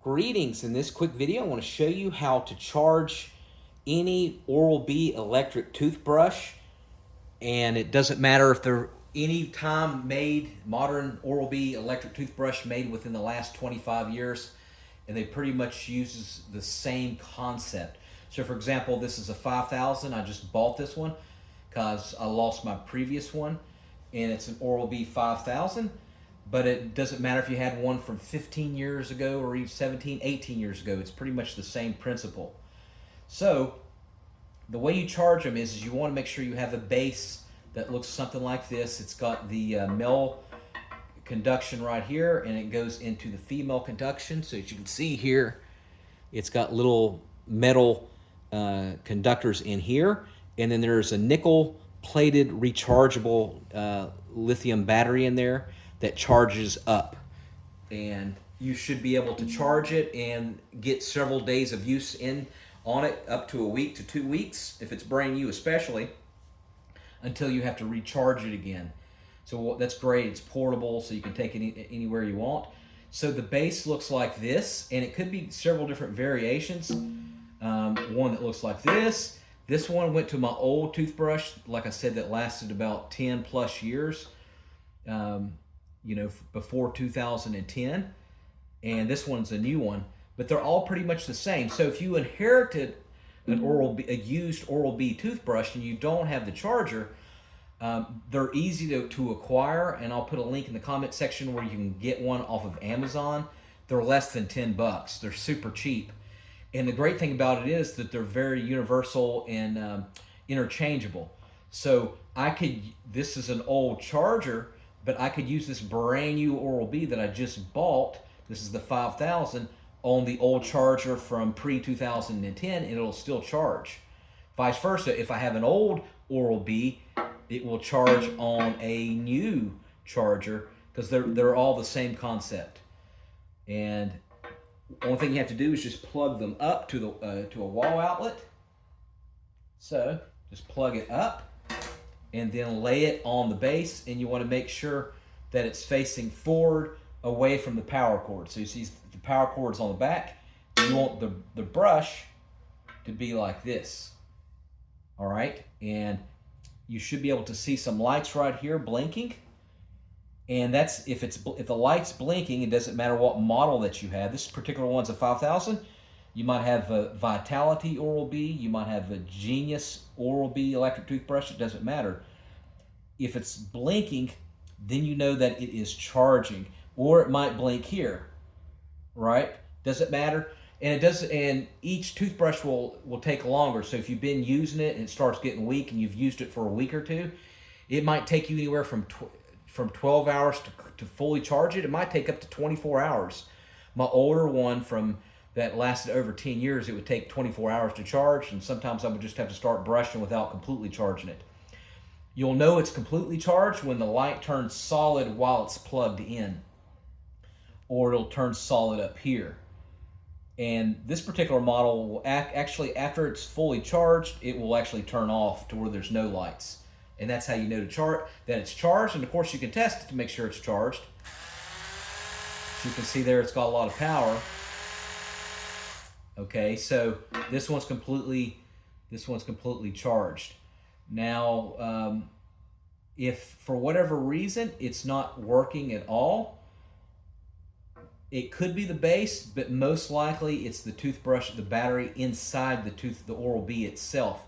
Greetings. In this quick video, I want to show you how to charge any Oral-B electric toothbrush. And it doesn't matter if they're any time made, modern Oral-B electric toothbrush made within the last 25 years, and they pretty much uses the same concept. So for example, this is a 5000. I just bought this one because I lost my previous one, and it's an Oral-B 5000. But it doesn't matter if you had one from 15 years ago or even 17, 18 years ago. It's pretty much the same principle. So the way you charge them is you want to make sure you have a base that looks something like this. It's got the male conduction right here, and it goes into the female conduction. So as you can see here, it's got little metal conductors in here. And then there's a nickel plated rechargeable lithium battery in there that charges up, and you should be able to charge it and get several days of use in on it, up to a week to 2 weeks if it's brand new, especially until you have to recharge it again. So that's great. It's portable, so you can take it anywhere you want. So the base looks like this, and it could be several different variations. One that looks like this. This one went to my old toothbrush, like I said, that lasted about 10 plus years. Before 2010, and this one's a new one, but they're all pretty much the same. So if you inherited a used Oral-B toothbrush and you don't have the charger, they're easy to acquire, and I'll put a link in the comment section where you can get one off of Amazon. They're less than 10 bucks. They're super cheap, and the great thing about it is that they're very universal and interchangeable. So this is an old charger, but I could use this brand new Oral-B that I just bought. This is the 5000 on the old charger from pre-2010, and it'll still charge. Vice versa, if I have an old Oral-B, it will charge on a new charger because they're all the same concept. And the only thing you have to do is just plug them up to a wall outlet. So just plug it up, and then lay it on the base, and you want to make sure that it's facing forward away from the power cord. So you see the power cord's on the back, and you want the brush to be like this. All right, and you should be able to see some lights right here blinking, and that's if the light's blinking, it doesn't matter what model that you have. This particular one's a 5000. You might have a Vitality Oral-B. You might have a Genius Oral-B electric toothbrush. It doesn't matter. If it's blinking, then you know that it is charging. Or it might blink here, right? Doesn't matter. And it doesn't. And each toothbrush will take longer. So if you've been using it and it starts getting weak, and you've used it for a week or two, it might take you anywhere from 12 hours to fully charge it. It might take up to 24 hours. My older one that lasted over 10 years, it would take 24 hours to charge, and sometimes I would just have to start brushing without completely charging it. You'll know it's completely charged when the light turns solid while it's plugged in, or it'll turn solid up here. And this particular model will actually, after it's fully charged, it will actually turn off to where there's no lights. And that's how you know that it's charged, and of course you can test it to make sure it's charged. As you can see there, it's got a lot of power. Okay, so this one's completely charged. Now, if for whatever reason it's not working at all, it could be the base, but most likely it's the toothbrush, the battery inside the Oral-B itself.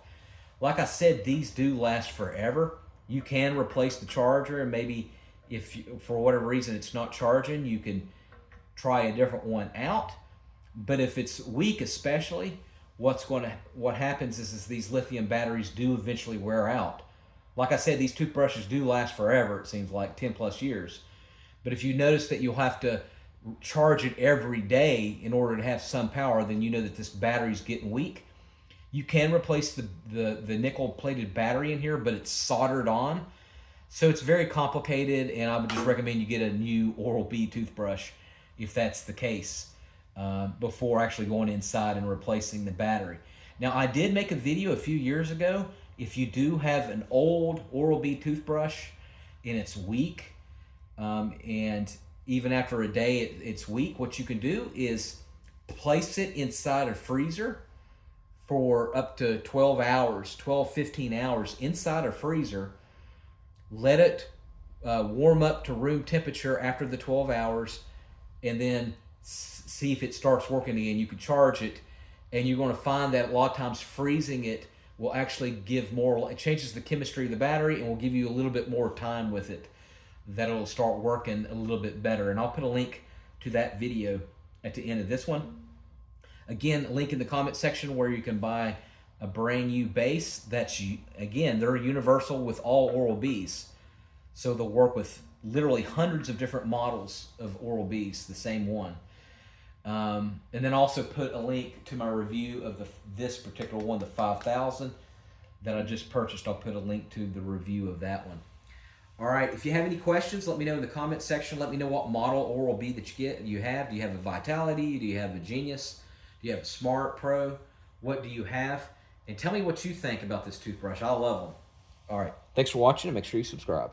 Like I said, these do last forever. You can replace the charger, and maybe if for whatever reason it's not charging, you can try a different one out. But if it's weak, especially, what happens is these lithium batteries do eventually wear out. Like I said, these toothbrushes do last forever. It seems like 10 plus years. But if you notice that you'll have to charge it every day in order to have some power, then you know that this battery's getting weak. You can replace the nickel plated battery in here, but it's soldered on. So it's very complicated, and I would just recommend you get a new Oral-B toothbrush if that's the case. Before actually going inside and replacing the battery. Now, I did make a video a few years ago. If you do have an old Oral-B toothbrush and it's weak, and even after a day it's weak, what you can do is place it inside a freezer for up to 12 hours, 12, 15 hours inside a freezer. Let it warm up to room temperature after the 12 hours, and then see if it starts working again. You can charge it, and you're going to find that a lot of times freezing it will actually give more, it changes the chemistry of the battery and will give you a little bit more time with it, that it'll start working a little bit better. And I'll put a link to that video at the end of this one. Again, a link in the comment section where you can buy a brand new base. That's, again, they're universal with all Oral-Bs. So they'll work with literally hundreds of different models of Oral-Bs, the same one. And then also put a link to my review of this particular one, the 5000 that I just purchased. I'll put a link to the review of that one. All right, if you have any questions, let me know in the comment section. Let me know what model Oral-B that you have. Do you have a Vitality? Do you have a Genius? Do you have a Smart Pro? What do you have? And tell me what you think about this toothbrush. I love them. All right, thanks for watching, and make sure you subscribe.